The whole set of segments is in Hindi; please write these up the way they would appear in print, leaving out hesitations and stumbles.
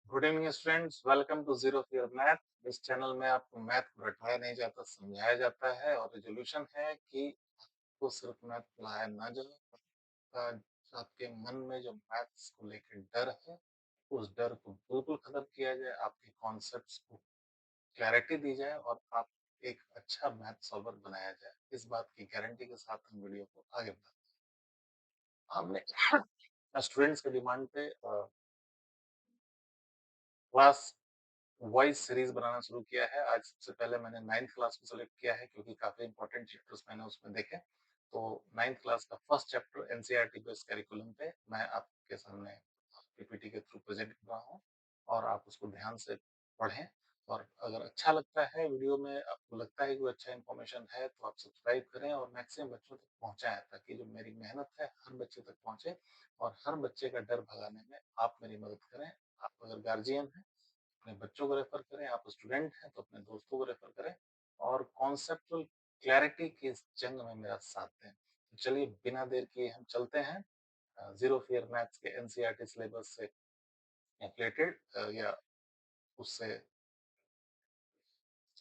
Good evening students, welcome to zero fear math. इस चैनल में आपको मैथ को रटाया नहीं जाता, समझाया जाता है। और रेजोल्यूशन है कि आपको सिर्फ मैथ पढ़ाया ना जाए, आपके मन में जो मैथ्स को लेकर डर है उस डर को बिल्कुल खत्म किया जाए, आपके कॉन्सेप्ट्स को क्लैरिटी दी जाए और आप एक अच्छा मैथ सॉल्वर बनाया जाए। इस बात की गारंटी के साथ हम वीडियो को आगे बढ़ाते हैं। हमने स्टूडेंट्स के डिमांड पे क्लास वॉइस सीरीज बनाना शुरू किया है। आज सबसे पहले मैंने 9th क्लास को सेलेक्ट किया है क्योंकि काफी इंपॉर्टेंट चैप्टर्स मैंने उसमें देखे। तो 9th क्लास का first chapter NCERT based curriculum पे मैं आपके सामने पीपीटी के थ्रू प्रेजेंट कर रहा हूँ और आप उसको ध्यान से पढ़ें। और अगर अच्छा लगता है वीडियो में, आपको लगता है कोई अच्छा इन्फॉर्मेशन है, तो आप सब्सक्राइब करें और मैक्सिमम बच्चों तक पहुंचाएं ताकि जो मेरी मेहनत है हर बच्चे तक पहुंचे और हर बच्चे का डर भगाने में आप मेरी मदद करें। आप अगर गार्जियन हैं अपने बच्चों को रेफर करें, आप स्टूडेंट हैं तो अपने दोस्तों को रेफर करें और कॉन्सेप्चुअल क्लैरिटी की इस जंग में मेरा साथ दें। तो चलिए बिना देर किए हम चलते हैं जीरो फियर मैथ्स के एनसीईआरटी सिलेबस से रिलेटेड या उससे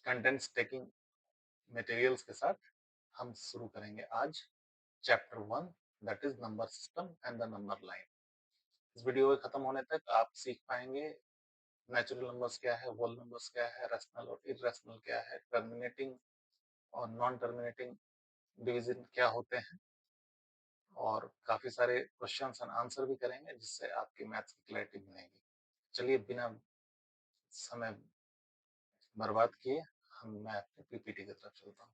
कंटेंट्स टेकिंग मटेरियल्स के साथ हम शुरू करेंगे आज chapter 1, that is number system and the number line. इस वीडियो के खत्म होने तक आप सीख पाएंगे नेचुरल नंबर्स क्या है, होल नंबर्स क्या है, रैशनल और इरेशनल क्या है, टर्मिनेटिंग और नॉन टर्मिनेटिंग डिवीजन क्या होते हैं, और काफी सारे क्वेश्चंस एंड आंसर भी करेंगे जिससे आपकी मैथ्स की क्लैरिटी बनेगी। चलिए बिना समय बर्बाद किए मैं अपने पीपीटी की तरफ चलता हूँ।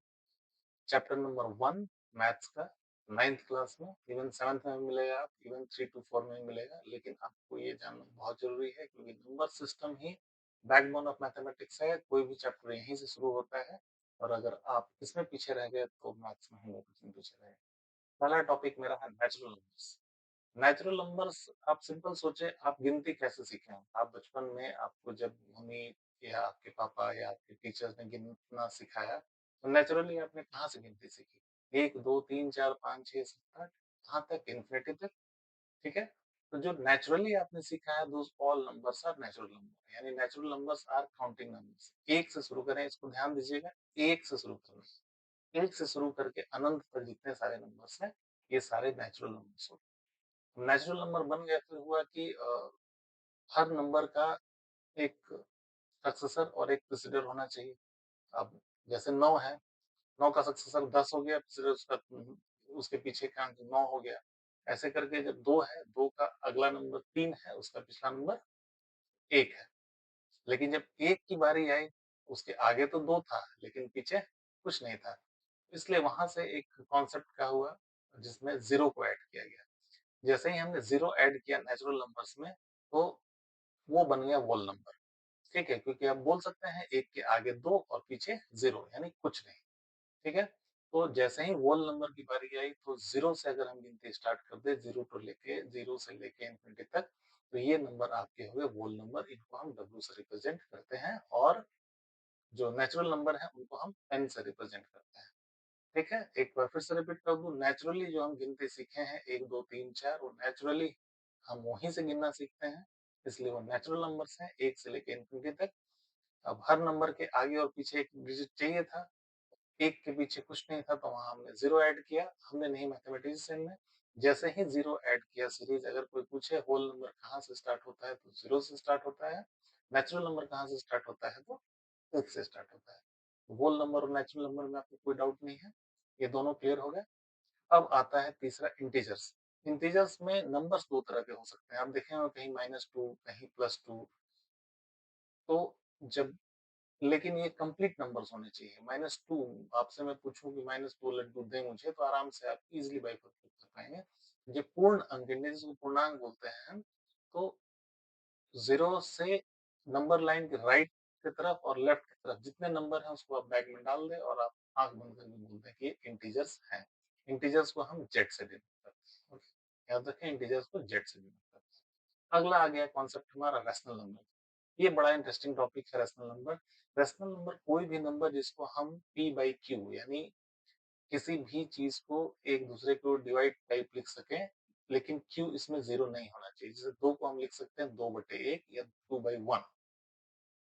चैप्टर नंबर 1 मैथ्स का 9th क्लास में, इवन 7th में भी मिलेगा, आप इवन 3 to 4 में भी मिलेगा, लेकिन आपको ये जानना बहुत जरूरी है क्योंकि number system he backbone of mathematics है। कोई भी चैप्टर यहीं से शुरू होता है और अगर आप इसमें पीछे रह गए तो मैथ्स में 100% पीछे रह गए। पहला टॉपिक मेरा है नेचुरल नंबर्स। नेचुरल नंबर्स, आप सिंपल सोचे, आप गिनती कैसे सीखे हैं? आप बचपन में आपको जब मम्मी या आपके पापा या आपके टीचर्स ने गिनना सिखाया तो नेचुरली आपने कहाँ से गिनती सीखी? 1 2 3 4 5 6 7 8, कहाँ तक? इन्फिनिटी तक। ठीक है। तो जो नेचुरली आपने सीखा है, those all numbers are natural number, यानी natural numbers are counting numbers. एक से शुरू करें, इसको ध्यान दीजिएगा, एक से शुरू करें। एक से शुरू करके अनंत तक जितने सारे नंबर्स हैं ये सारे नेचुरल नंबर्स होते हैं। नेचुरल नंबर बन गया, फिर हुआ कि हर नंबर का एक सक्सेसर और एक प्रिसीडर होना चाहिए। अब जैसे 9 है, 9 का सक्सेसर 10 हो गया, प्रिसीडर उसका उसके पीछे का अंक 9 हो गया। ऐसे करके जब 2 है, 2 का अगला नंबर 3 है, उसका पिछला नंबर 1 है। लेकिन जब 1 की बारी आई, उसके आगे तो 2 था लेकिन पीछे कुछ नहीं था। इसलिए वहां से एक कॉन्सेप्ट क्या हुआ जिसमें 0 को ऐड किया गया। जैसे ही हमने 0 ऐड किया नेचुरल नंबर्स में, तो वो बन गया वोल नंबर। ठीक है, क्योंकि आप बोल सकते हैं 1 के आगे 2 और पीछे 0, यानी कुछ नहीं। ठीक है। तो जैसे ही वोल नंबर की बारी आई तो 0 से अगर हम गिनती स्टार्ट कर दे, 0 से लेके इंफिनिटी तक, तो ये नंबर आपके हुए वोल नंबर। इनको हम W से रिप्रेजेंट करते हैं और जो नेचुरल नंबर है उनको हम N से रिप्रेजेंट करते हैं। ठीक है, एक बार फिर से रिपीट कर दूं, नेचुरली जो हम गिनती सीखे हैं 1 2 3 4, वो नेचुरली हम वहीं से गिनना सीखते हैं, इसलिए वो नेचुरल नंबर्स हैं 1 से लेके इंफिनिटी तक। अब हर नंबर के आगे और पीछे एक डिजिट चाहिए था, 1 के पीछे कुछ नहीं था, तो वहां हमने 0 ऐड किया। हमने नहीं, मैथमेटिशियन में जैसे ही 0 ऐड किया, सीरीज अगर कोई पूछे होल नंबर कहाँ से स्टार्ट होता है तो 0 से स्टार्ट होता है, नेचुरल नंबर कहाँ से स्टार्ट होता है तो 1 से स्टार्ट होता है। होल नंबर और नेचुरल नंबर में आपको कोई डाउट नहीं है, ये दोनों क्लियर हो गए। अब आता है तीसरा, इंटीजर्स। इंटीजर्स में नंबर्स दो तरह के हो सकते हैं, आप देखें होंगे कहीं -2 कहीं +2। तो जब, लेकिन ये कंप्लीट नंबर्स होने चाहिए। -2, आपसे मैं पूछूं कि -2 लड्डू दे मुझे, तो आराम से आप इजिली बाइफरकेट कर पाएंगे। जो पूर्ण अंक है जिसको पूर्णांक बोलते हैं, तो 0 से नंबर लाइन के राइट की तरफ और लेफ्ट की तरफ जितने नंबर हैं उसको आप बैग में डाल दें और आप आंख बंद करके बोल दें कि ये इंटीजर्स हैं। इंटीजर्स को हम जेड से डिनोट करते हैं। ओके, याद रखें, इंटीजर्स को जेड से डिनोट करते हैं। अगला आ गया कॉन्सेप्ट हमारा रैशनल नंबर। ये बड़ा इंटरेस्टिंग टॉपिक है रैशनल नंबर। रैशनल नंबर कोई भी नंबर जिसको हम p बाई क्यू, यानी किसी भी चीज को एक दूसरे को डिवाइड टाइप लिख सके, लेकिन क्यू इसमें 0 नहीं होना चाहिए। जैसे 2 को हम लिख सकते हैं 2/1 या by 1।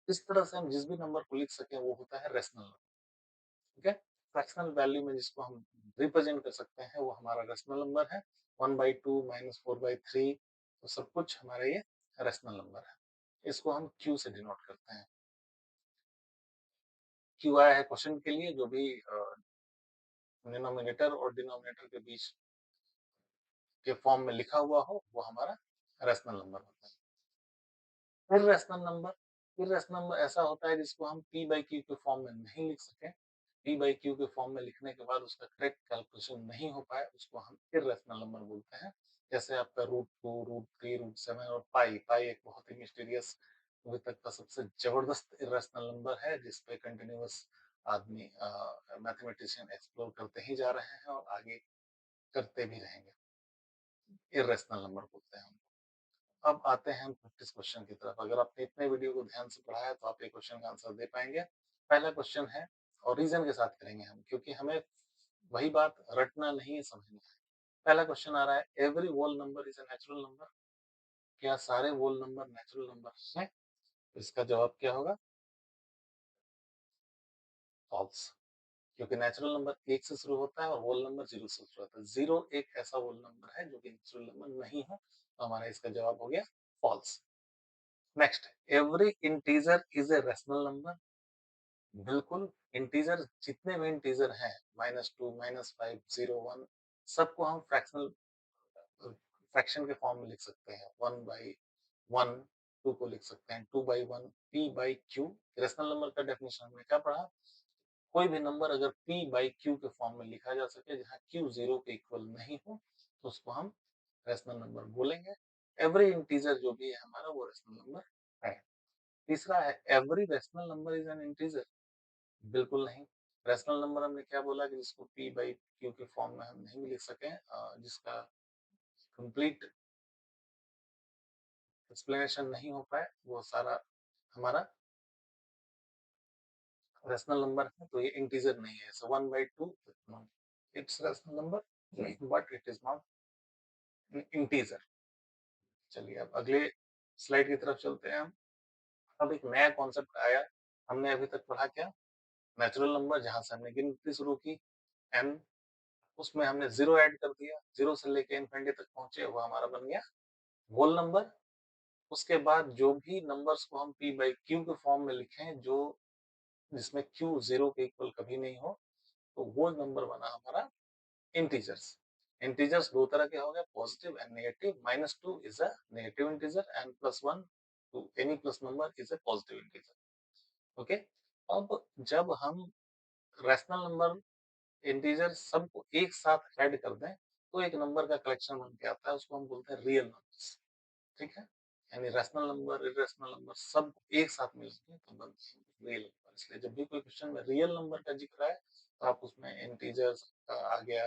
इस तरह से हम जिस भी नंबर को लिख सकें वो होता है रेशनल नंबर। ठीक है, फ्रैक्शनल वैल्यू में जिसको हम रिप्रेजेंट कर सकते हैं वो हमारा रेशनल नंबर है। 1/2 -4/3 तो सब कुछ हमारा ये रेशनल नंबर है। इसको हम Q से डिनोट करते हैं। Q आया है क्वेश्चन के लिए, जो भी डिनोमिनेटर और डिनोमिनेटर के बीच के फॉर्म में लिखा हुआ हो वो हमारा रेशनल नंबर होता है। इर्रेशनल नंबर ऐसा होता है जिसको हम P/Q के फॉर्म में नहीं लिख सके। P/Q के फॉर्म में लिखने के बाद उसका करेक्ट कैलकुलेशन नहीं हो पाए, उसको हम इर्रेशनल नंबर बोलते हैं। जैसे आपका √2, √3, √7 और पाई। पाई एक बहुत ही मिस्टीरियस, अभी तक का सबसे जबरदस्त इर्रेशनल नंबर है जिसपे कंटिन्यूअस आदमी मैथमेटिशियन एक्सप्लोर करते ही जा रहे हैं और आगे करते भी रहेंगे। इर्रेशनल नंबर बोलते हैं हम। अब आते हैं हम प्रैक्टिस क्वेश्चन की तरफ। अगर आपने इतने वीडियो को ध्यान से पढ़ा है तो आप ये क्वेश्चन का आंसर दे पाएंगे। पहला क्वेश्चन है और रीजन के साथ करेंगे हम, क्योंकि हमें वही बात रटना नहीं है, समझना है। पहला क्वेश्चन आ रहा है, every whole number is a natural number. क्या सारे होल नंबर नेचुरल नंबर हैं? इसका जवाब क्या होगा? फॉल्स। क्योंकि नेचुरल नंबर 1 से शुरू होता है और होल नंबर 0 से शुरू होता है। 0 एक ऐसा होल नंबर है जो कि नेचुरल नंबर नहीं है, तो हमारा इसका जवाब हो गया false. Next, every integer is a rational number. बिल्कुल, इंटीजर जितने भी इंटीजर हैं, -2, -5, 0, 1, सबको हम फ्रैक्शन के फॉर्म में लिख सकते हैं। 1/1, 2 को लिख सकते हैं 2/1, P/Q। रेशनल नंबर का डेफिनेशन हमने क्या पढ़ा? कोई भी नंबर अगर P/Q के फॉर्म में लिखा जा सके जहां Q 0 के इक्वल नहीं हो तो उसको हम रेशनल नंबर बोलेंगे। एवरी इंटीजर जो भी है हमारा वो रेशनल नंबर है। तीसरा है, every rational number is an integer. बिल्कुल नहीं। रेशनल नंबर हमने क्या बोला कि जिसको P/Q के फॉर्म में हम नहीं लिख सके, जिसका कंप्लीट एक्सप्लेनेशन नहीं हो पाए, वो सारा हमारा रेशनल नंबर है, तो ये इंटीजर नहीं है। सो 1/2 it's rational number but it is not integer. चलिए अब अगले स्लाइड की तरफ चलते हैं हम। अब एक नया कॉन्सेप्ट आया। हमने अभी तक पढ़ा क्या? नेचुरल नंबर, जहां से हमने गिनती शुरू की n, उसमें हमने 0 ऐड कर दिया, 0 से लेके इनफिनिटी तक पहुंचे, वो हमारा बन गया होल नंबर। उसके बाद जो भी नंबर्स को हम P/Q के फॉर्म में लिखें जो जिसमें Q 0 के इक्वल कभी नहीं हो, तो वो नंबर बना हमारा इंटीजर्स। इंटीजर्स दो तरह के हो गए, positive and negative. -2 is a negative integer and +1 to any plus number is a positive integer. Okay, अब जब हम रैशनल नंबर इंटीजर सबको एक साथ ऐड कर दें तो एक नंबर का कलेक्शन बन के आता है, उसको हम बोलते हैं रियल नंबर्स। ठीक है, यानी रैशनल नंबर, इरेशनल नंबर सब एक साथ मिलते तो बनते हैं रियल नंबर। इसलिए जब भी कोई क्वेश्चन में रियल नंबर का जिक्र है तो आप उसमें इंटीजर्स आ गया,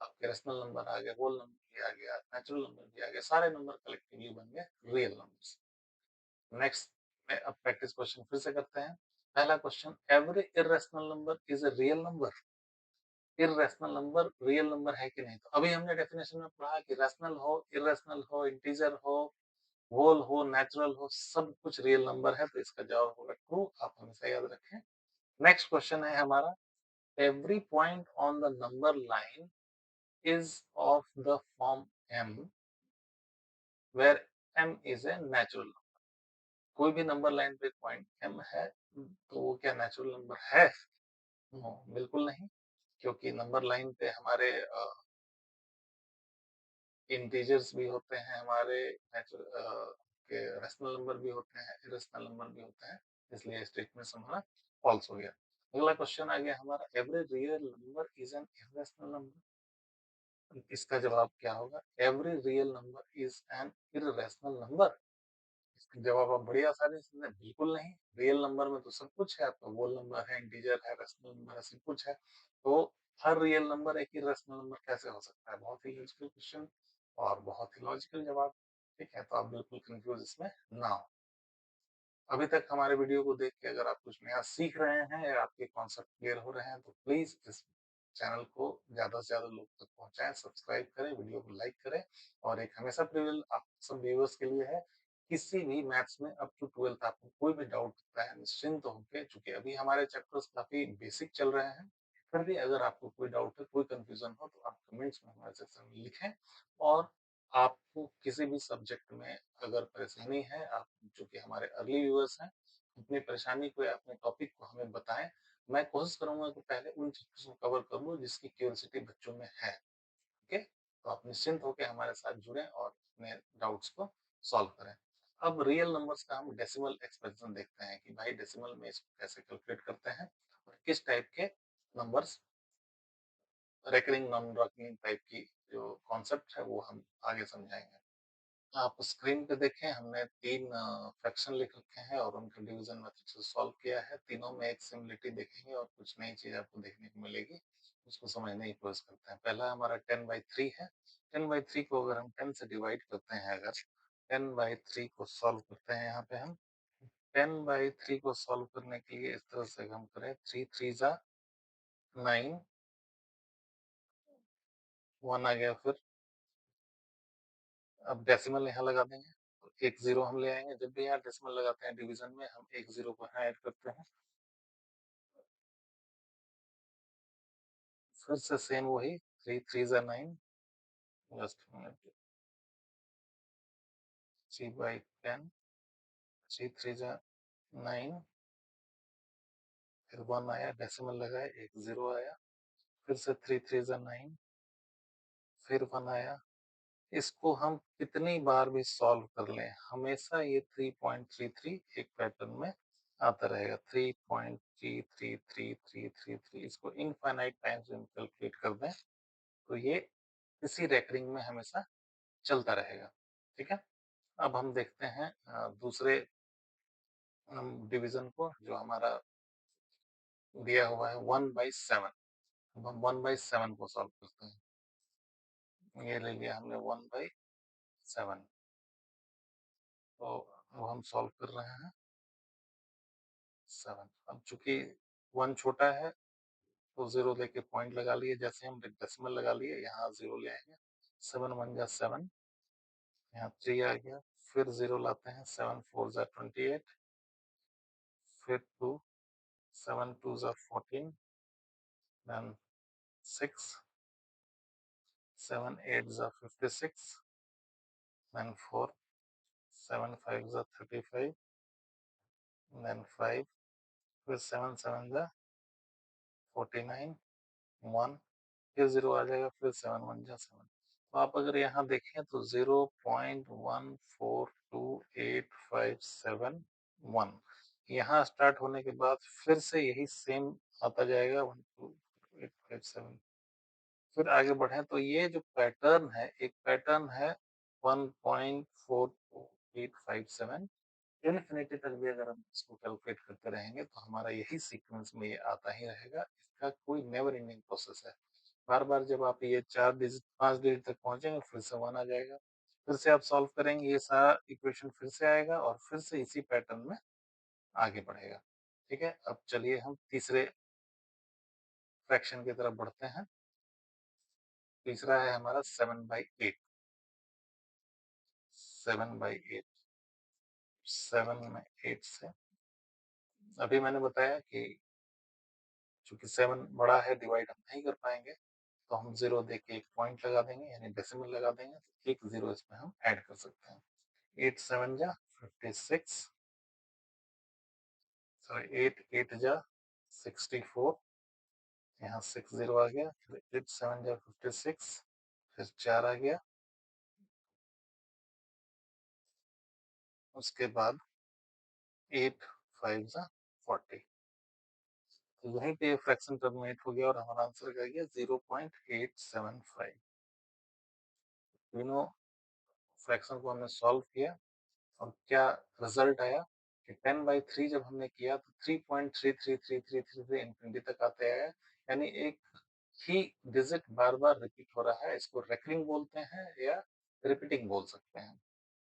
आपके रैशनल नंबर आ गया, होल नंबर भी आ गया, नेचुरल नंबर भी आ गया, सारे नंबर कलेक्टिवली बन गए रियल नंबर्स। नेक्स्ट में अब प्रैक्टिस क्वेश्चन फिर से करते हैं। पहला question, every irrational number is a real number. Irrational number real number है कि नहीं? तो अभी हमने डेफिनेशन में पढ़ा कि रैशनल हो, इरेशनल हो, इंटीजर हो, होल हो, नेचुरल हो, सब कुछ रियल नंबर है, तो इसका जवाब होगा ट्रू। आप हमेशा याद रखें। नेक्स्ट क्वेश्चन है हमारा, every point on the number line is of the form m where m is a natural number. कोई भी नंबर लाइन पे पॉइंट m है तो वो क्या नेचुरल नंबर है? नो, बिल्कुल नहीं। क्योंकि नंबर लाइन पे हमारे इंटीजर्स भी होते हैं, हमारे के रैशनल नंबर भी होते हैं, इरेशनल नंबर भी होते हैं, इसलिए स्टेटमेंट हमारा फॉल्स हो गया। अगला क्वेश्चन आ गया हमारा, every real number is an irrational number. इसका जवाब क्या होगा? Every real number is an irrational number. इसका जवाब आप बड़ी आसानी से दें, बिल्कुल नहीं। रियल नंबर में तो सब कुछ है, आपका होल नंबर है, इंटीजर है, रैशनल नंबर है, सब कुछ है। तो हर रियल नंबर एक इरेशनल नंबर कैसे हो सकता है? बहुत ही लॉजिकल क्वेश्चन और बहुत ही लॉजिकल जवाब। ठीक है, तो आप बिल्कुल कंफ्यूज इसमें ना हो। अभी तक हमारे वीडियो को देख के अगर आप कुछ नया सीख रहे हैं या आपके कॉन्सेप्ट क्लियर हो रहे हैं तो प्लीज इस चैनल को ज्यादा से ज्यादा लोग तक पहुंचाएं, सब्सक्राइब करें, वीडियो को लाइक करें। और एक हमेशा प्रिविल आप सब व्यूअर्स के लिए है किसी भी मैथ्स में अप टू 12th आपको कोई भी डाउट होता है, निश्चिंत होके, चूँकि अभी हमारे चैप्टर्स काफ़ी बेसिक चल रहे हैं, फिर भी अगर आपको कोई डाउट है, कोई कन्फ्यूज़न हो, तो आप कमेंट्स में हमारे सेक्शन में लिखें। और आपको किसी भी सब्जेक्ट में अगर परेशानी है, आप चूँकि हमारे अर्ली व्यूअर्स हैं, अपनी परेशानी को या अपने टॉपिक को हमें बताएँ। मैं कोशिश करूँगा कि पहले उन चीज़ों को कवर कर लूँ जिसकी क्यूरियोसिटी बच्चों में है। ओके? तो आप निश्चिंत होके हमारे साथ जुड़ें और अपने डाउट्स को सॉल्व करें। अब रियल नंबर्स का हम डेसिमल एक्सप्रेशन देखते हैं कि भाई डेसिमल में इसको कैसे कैलकुलेट करते हैं और किस टाइप के numbers, recurring non recurring type की जो कॉन्सेप्ट है वो हम आगे समझाएंगे। आप स्क्रीन पे देखें, हमने 3 फ्रैक्शन लिख रखे हैं और उनका डिवीजन मेथड से सॉल्व किया है। तीनों में एक सिमिलरिटी देखेंगे और कुछ नई चीज़ आपको देखने को मिलेगी, उसको समझने की कोशिश करते हैं। पहला हमारा 10/3 है। 10/3 को अगर हम 10 से डिवाइड करते हैं, अगर 10/3 को सॉल्व करते हैं यहाँ पे हम, 10/3 को सॉल्व करने के लिए इस तरह से हम करें, 3 3 जा 9, 1 आ गया फिर। अब डेसिमल यहाँ लगा देंगे, तो एक 0 हम ले आएंगे। जब भी यहाँ डेसिमल लगाते हैं डिवीजन में, हम एक 0 को यहाँ ऐड करते हैं। फिर से सेम वही, 3 3 जा 9, जस्ट 3/10, 3 3 जा 9, फिर 1 आया, डेसिमल लगाए, एक 0 आया। फिर से 3 3 जा 9, फिर 1 आया। इसको हम कितनी बार भी सॉल्व कर लें, हमेशा ये 3.33 एक पैटर्न में आता रहेगा। 3.333333, इसको इनफाइनाइट टाइम्स हम कैलकुलेट कर दें तो ये इसी रेकरिंग में हमेशा चलता रहेगा। ठीक है? अब हम देखते हैं दूसरे डिवीजन को, जो हमारा दिया हुआ है 1/7। अब हम 1/7 को सॉल्व करते हैं। ये ले लिया हमने 1/7, तो अब हम सॉल्व कर रहे हैं 7। अब चूंकि 1 छोटा है तो 0 लेके पॉइंट लगा लिए, जैसे हम डेसिमल लगा लिए, यहाँ 0 ले आएंगे। 7 1 जा 7, यहाँ 3 आ गया। फिर 0 लाते हैं, 7 4 जा 28, फिर 2, 7 2 जा 14, then 6, 7 8 जा 56, then 4, 7 5 जा 35, then 5, फिर 7 7 जा 49, 1, फिर 0 आ जाएगा, फिर 7 1 जा 7। तो आप अगर यहाँ देखें तो 0.142857 यहाँ स्टार्ट होने के बाद फिर से यही सेम आता जाएगा, 12857। फिर आगे बढ़े तो ये जो पैटर्न है, एक पैटर्न है 1.42857, इनफिनिटी तक भी अगर हम इसको कैलकुलेट करते रहेंगे तो हमारा यही सीक्वेंस में ये आता ही रहेगा। इसका कोई नेवर एंडिंग प्रोसेस है। बार बार जब आप ये 4 डिजिट 5 डिजिट तक पहुंचेंगे, फिर से 1 आ जाएगा। फिर से आप सॉल्व करेंगे, ये सारा इक्वेशन फिर से आएगा और फिर से इसी पैटर्न में आगे बढ़ेगा। ठीक है? अब चलिए हम तीसरे फ्रैक्शन की तरफ बढ़ते हैं। तीसरा है हमारा 7/8। 7/8, 7 में 8 से, अभी मैंने बताया कि चूंकि 7 बड़ा है, डिवाइड हम नहीं कर पाएंगे, तो हम 0 देके एक पॉइंट लगा देंगे, यानी डेसिमल लगा देंगे, तो एक 0 इसमें हम ऐड कर सकते हैं। 8 7 जा 56, सॉरी 8 8 जा 64, यहाँ 6 0 आ गया। फिर 8 7 जा 56, फिर 4 आ गया। उसके बाद 8 5 जा 40। तो यहीं पे फ्रैक्शन टर्मिनेट हो गया और हमारा आंसर आ गया 0.875। तीनों फ्रैक्शन को हमने सॉल्व किया और क्या रिजल्ट आया कि 10/3 जब हमने किया तो 3.333333 इंफिनिटी तक आते आया, यानी एक ही डिजिट बार बार रिपीट हो रहा है। इसको रेकरिंग बोलते हैं या रिपीटिंग बोल सकते हैं।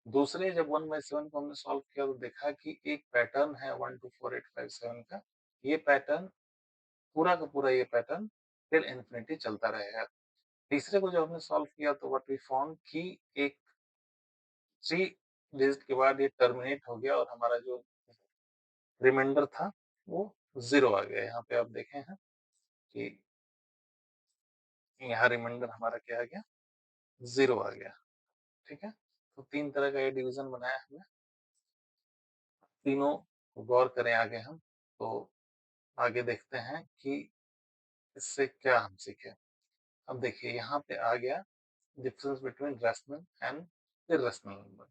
दूसरे जब 1/7 को हमने सॉल्व किया तो देखा कि एक पैटर्न है 1 2 4 8 5 7 का, ये पैटर्न पूरा का पूरा ये पैटर्न फिर इन्फिनिटी चलता रहेगा। तीसरे को जब हमने सॉल्व किया तो व्हाट वी फाउंड कि एक 3 डिजिट के बाद ये टर्मिनेट हो गया और हमारा जो रिमाइंडर था वो 0 आ गया। यहाँ पे आप देखे हैं कि यहाँ रिमाइंडर हमारा क्या आ गया, 0 आ गया। ठीक है, तो 3 तरह का ये डिवीजन बनाया हमने। तीनों गौर करें आगे हम, तो आगे देखते हैं कि इससे क्या हम सीखे। अब देखिए यहाँ पे आ गया difference between rational and irrational number.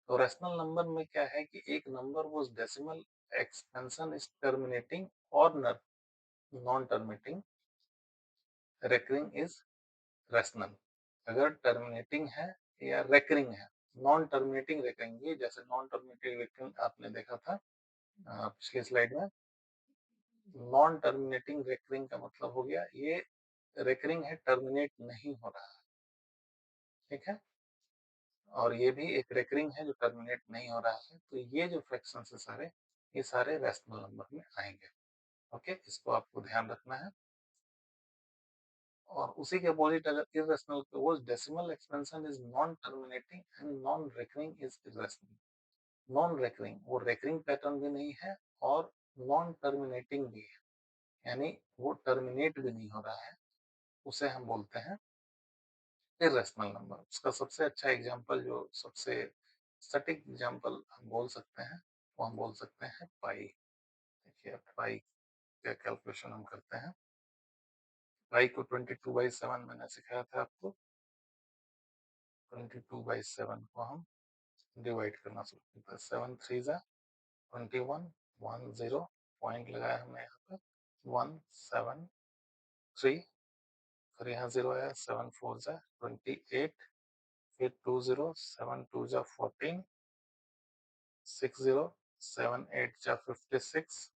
तो रैशनल नंबर में क्या है कि एक नंबर वो डेसिमल एक्सपेंशन इज टर्मिनेटिंग और non terminating recurring is rational. अगर टर्मिनेटिंग है या रेकरिंग है, नॉन टर्मिनेटिंग रेकरिंग, ये जैसे नॉन टर्मिनेटिंग रेकरिंग आपने देखा था पिछली स्लाइड में। नॉन टर्मिनेटिंग रेकरिंग का मतलब हो गया ये रेकरिंग है, टर्मिनेट नहीं हो रहा है। ठीक है, और ये भी एक रेकरिंग है जो टर्मिनेट नहीं हो रहा है। तो ये जो फ्रैक्शन है सारे, ये सारे रैशनल नंबर में आएंगे। ओके, इसको आपको ध्यान रखना है। और उसी के अपोजिट अगर इर्रेशनल वो decimal expansion is non terminating and non recurring is irrational. Non recurring वो रेकरिंग पैटर्न भी नहीं है और नॉन टर्मिनेटिंग भी है, यानी वो टर्मिनेट भी नहीं हो रहा है, उसे हम बोलते हैं इर्रेशनल नंबर। उसका सबसे अच्छा एग्जांपल, जो सबसे सटीक एग्जांपल हम बोल सकते हैं, वो हम बोल सकते हैं पाई। देखिए पाई का कैलकुलेशन हम करते हैं। पाई को 22/7 मैंने सिखाया था आपको। 22/7 को हम डिवाइड करना शुरू करते हैं। 7 3 जा 21, 10 पॉइंट लगाया हमने यहाँ पे 173, फिर यहाँ 0 आया, 7 4 जा 28, फिर 20, 7 2 जा 14, 60 7 8 जा 56,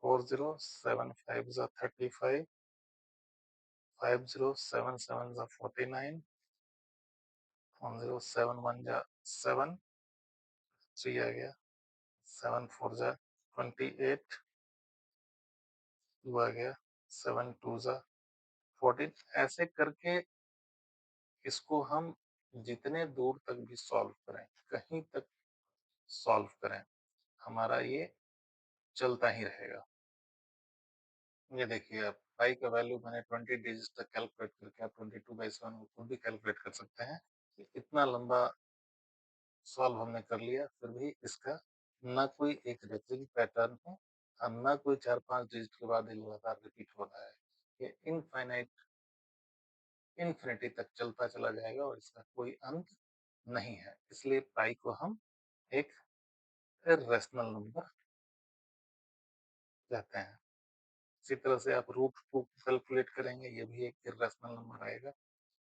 40 7 5 जा 35, 50 7 7 जा 49, 10 7 1 जा 7, 3 आ गया, 7 4 जा 28, 2 आ गया, 7 2 जा 14। ऐसे करके इसको हम जितने दूर तक भी सॉल्व करें, कहीं तक सॉल्व करें, हमारा ये चलता ही रहेगा। ये देखिए आप पाई का वैल्यू मैंने 20 डिजिट तक कैलकुलेट करके आप 22/7 को खुद भी कैलकुलेट कर सकते हैं। इतना लंबा सॉल्व हमने कर लिया, फिर भी इसका ना कोई एक रेकरिंग पैटर्न है और ना कोई 4-5 डिजिट के बाद ये लगातार रिपीट हो रहा है। ये इनफाइनाइट, इन्फिनिटी तक चलता चला जाएगा और इसका कोई अंत नहीं है। इसलिए पाई को हम एक इर्रेशनल नंबर कहते हैं। इसी तरह से आप √2 कैलकुलेट करेंगे, ये भी एक इर्रेशनल नंबर आएगा।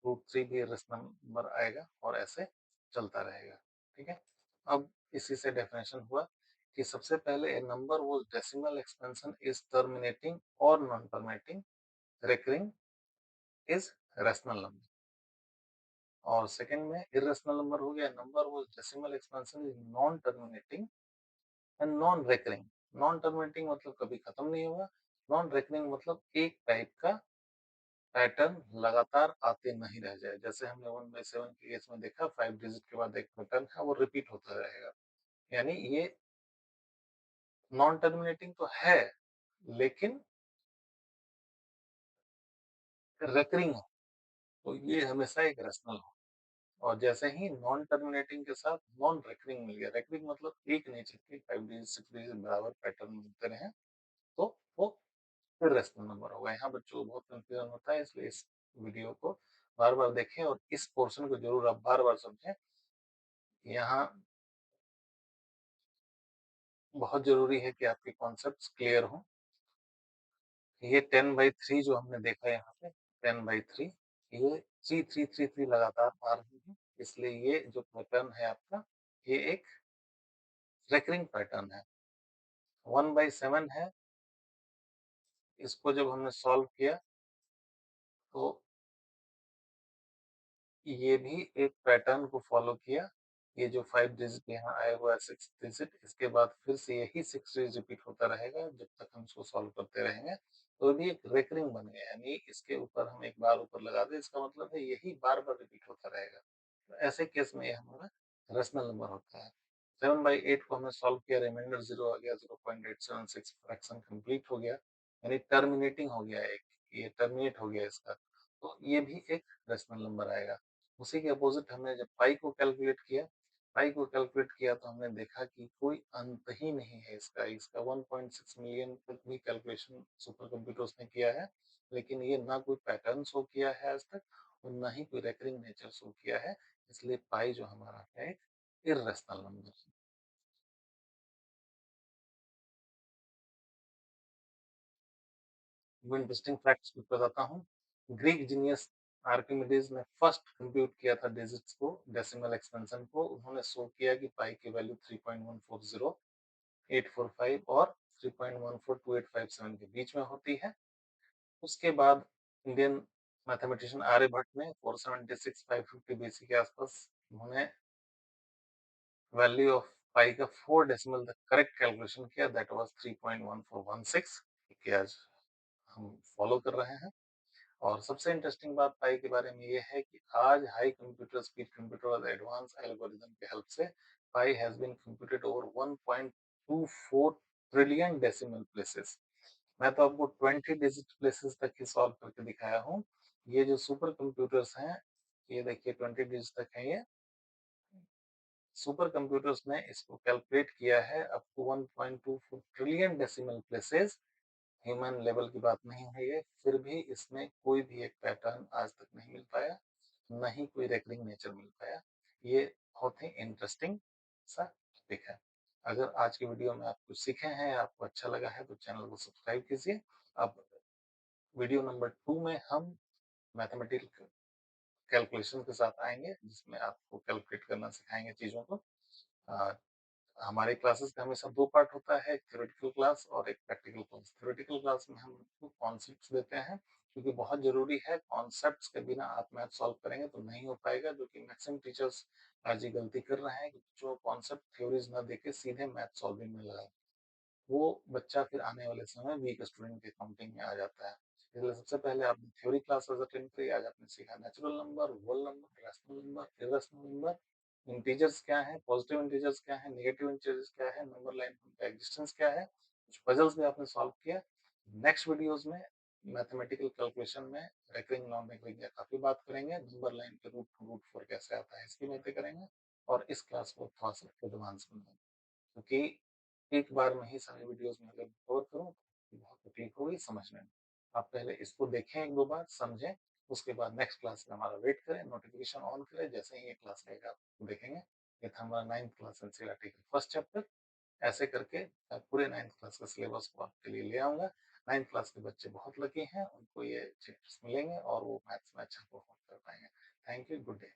√3 भी इर्रेशनल नंबर आएगा और ऐसे चलता रहेगा। ठीक है, अब इसी से डेफिनेशन हुआ कि सबसे पहले ए नंबर वो डेसिमल एक्सपेंशन इज टर्मिनेटिंग और non terminating recurring is rational number. और सेकंड में इर्रेशनल नंबर हो गया नंबर वो decimal expansion is non terminating and non recurring. Non terminating मतलब कभी खत्म नहीं होगा, नॉन रेकरिंग मतलब एक टाइप का पैटर्न लगातार आते नहीं रह जाए। जैसे हमने 1/7 के केस में देखा, 5 डिजिट के बाद एक पैटर्न है वो रिपीट होता रहेगा, यानी ये नॉन टर्मिनेटिंग तो है लेकिन रेकरिंग है, तो ये हमेशा एक रैशनल हो। और जैसे ही नॉन टर्मिनेटिंग के साथ नॉन रेकरिंग मिल गया, रेकरिंग मतलब एक नहीं चलती, 5 डिजिट 6 डिजिट बराबर पैटर्न मिलते रहे, तो वो फिर रैशनल नंबर होगा। यहाँ बच्चों को बहुत कंफ्यूजन होता है, इसलिए इस वीडियो को बार बार देखें और इस पोर्शन को जरूर आप बार बार समझें। यहाँ बहुत जरूरी है कि आपके कॉन्सेप्ट्स क्लियर हों। ये 10/3 जो हमने देखा यहाँ पे 10/3, ये 3 3 3 3 लगातार आ रही है, इसलिए ये जो पैटर्न है आपका, ये एक रेकरिंग पैटर्न है। 1/7 है, इसको जब हमने सॉल्व किया तो ये भी एक पैटर्न को फॉलो किया। ये जो 5 डिजिट यहाँ आया हुआ है 6 डिजिट, इसके बाद फिर से यही 6 डिजिट रिपीट होता रहेगा जब तक हम इसको सॉल्व करते रहेंगे। तो भी एक रेकरिंग बन गया, यानी इसके ऊपर हम एक बार ऊपर लगा दें, इसका मतलब है यही बार बार रिपीट होता रहेगा। तो ऐसे केस में ये हमारा रेशनल नंबर होता है। 7/8 को हमने सॉल्व किया, रिमाइंडर 0 आ गया, 0.876 फ्रैक्शन कंप्लीट हो गया, यानी टर्मिनेटिंग हो गया, एक ये टर्मिनेट हो गया इसका, तो ये भी एक रेशनल नंबर आएगा। उसी के अपोजिट हमने जब पाई को कैलकुलेट किया, पाई को कैलकुलेट किया तो हमने देखा कि कोई अंत ही नहीं है इसका, इसका 1.6 मिलियन तक भी कैलकुलेशन सुपर कंप्यूटर्स ने किया है, लेकिन ये ना कोई पैटर्न शो किया है आज तक और ना ही कोई रेकरिंग नेचर शो किया है, इसलिए पाई जो हमारा है एक इर्रेशनल नंबर है। वो इंटरेस्टिंग फैक्ट्स कुछ बताता हूँ। ग्रीक जीनियस आर्किमिडीज ने फर्स्ट कंप्यूट किया था डिजिट्स को, डेसिमल एक्सपेंशन को। उन्होंने शो किया कि पाई की वैल्यू 3.140845 और 3.142857 के बीच में होती है। उसके बाद इंडियन मैथमेटिशियन आर्यभट्ट ने 476 550 बीसी के आसपास उन्होंने वैल्यू ऑफ पाई का 4 डेसिमल तक करेक्ट कैलकुलेशन किया, दैट वाज 3.1416, कि आज हम फॉलो कर रहे हैं। और सबसे इंटरेस्टिंग बात पाई के बारे में ये है कि आज हाई कंप्यूटर स्पीड कंप्यूटर और एडवांस एल्गोरिदम के हेल्प से pi has been computed over 1.24 trillion decimal places. मैं तो आपको 20 डिजिट प्लेसेस तक ही सॉल्व करके दिखाया हूँ। ये जो सुपर कंप्यूटर्स हैं, ये देखिए 20 डिजिट तक है, ये सुपर कंप्यूटर्स ने इसको कैलकुलेट किया है up to 1.24 trillion decimal places. Human level की बात नहीं है ये, फिर भी इसमें कोई भी एक पैटर्न आज तक नहीं मिल पाया, न ही कोई रेकरिंग नेचर मिल पाया। ये बहुत ही इंटरेस्टिंग सा टॉपिक है। अगर आज की वीडियो में आप कुछ सीखे हैं, आपको अच्छा लगा है, तो चैनल को सब्सक्राइब कीजिए। अब वीडियो नंबर 2 में हम मैथमेटिकल कैलकुलेशन के साथ आएंगे, जिसमें आपको कैलकुलेट करना सिखाएंगे चीजों को। हमारे क्लासेस का हमेशा दो पार्ट होता है, एक थ्योरेटिकल क्लास और एक प्रैक्टिकल क्लास। थ्योरेटिकल क्लास में हम कॉन्सेप्ट्स देते हैं, क्योंकि बहुत जरूरी है, कॉन्सेप्ट्स के बिना आप मैथ सॉल्व करेंगे तो नहीं हो पाएगा, जो कि मैक्सिमम टीचर्स आज ये गलती कर रहे हैं, जो कॉन्सेप्ट थ्योरीज ना देके सीधे मैथ सॉल्विंग में लगा, वो बच्चा फिर आने वाले समय वीक स्टूडेंट के काउंटिंग में आ जाता है। इसलिए सबसे पहले आपने थ्योरी क्लासेस अटेंड करी, आज आपने सीखा natural number, whole number, rational number, irrational number, integers क्या है, पॉजिटिव इंटीजर्स क्या है, नेगेटिव इंटीजर्स क्या है, नंबर लाइन का एग्जिस्टेंस क्या है, कुछ पजल्स भी आपने सॉल्व किया। नेक्स्ट वीडियोस में मैथमेटिकल कैलकुलेशन में रेकरिंग नॉन रेकरिंग या काफी बात करेंगे, नंबर लाइन के रूट टू रूट फोर कैसे आता है इसकी बातें करेंगे, और इस क्लास को थोड़ा सा एडवांस बनाएंगे, क्योंकि एक बार में ही सारे वीडियोस में अगर कवर करूं तो बहुत तकलीफ होगी समझने में। आप पहले इसको देखें एक दो बार, समझें, उसके बाद नेक्स्ट क्लास का हमारा वेट करें, नोटिफिकेशन ऑन करें, जैसे ही ये क्लास रहेगा आप देखेंगे। ये था हमारा 9th क्लास एनसीईआरटी का फर्स्ट चैप्टर। ऐसे करके मैं पूरे 9th क्लास का सिलेबस को आपके लिए ले आऊंगा। 9th क्लास के बच्चे बहुत लकी हैं, उनको ये चैप्टर्स मिलेंगे और वो मैथ्स में अच्छा परफॉर्म कर पाएंगे। Thank you, good day.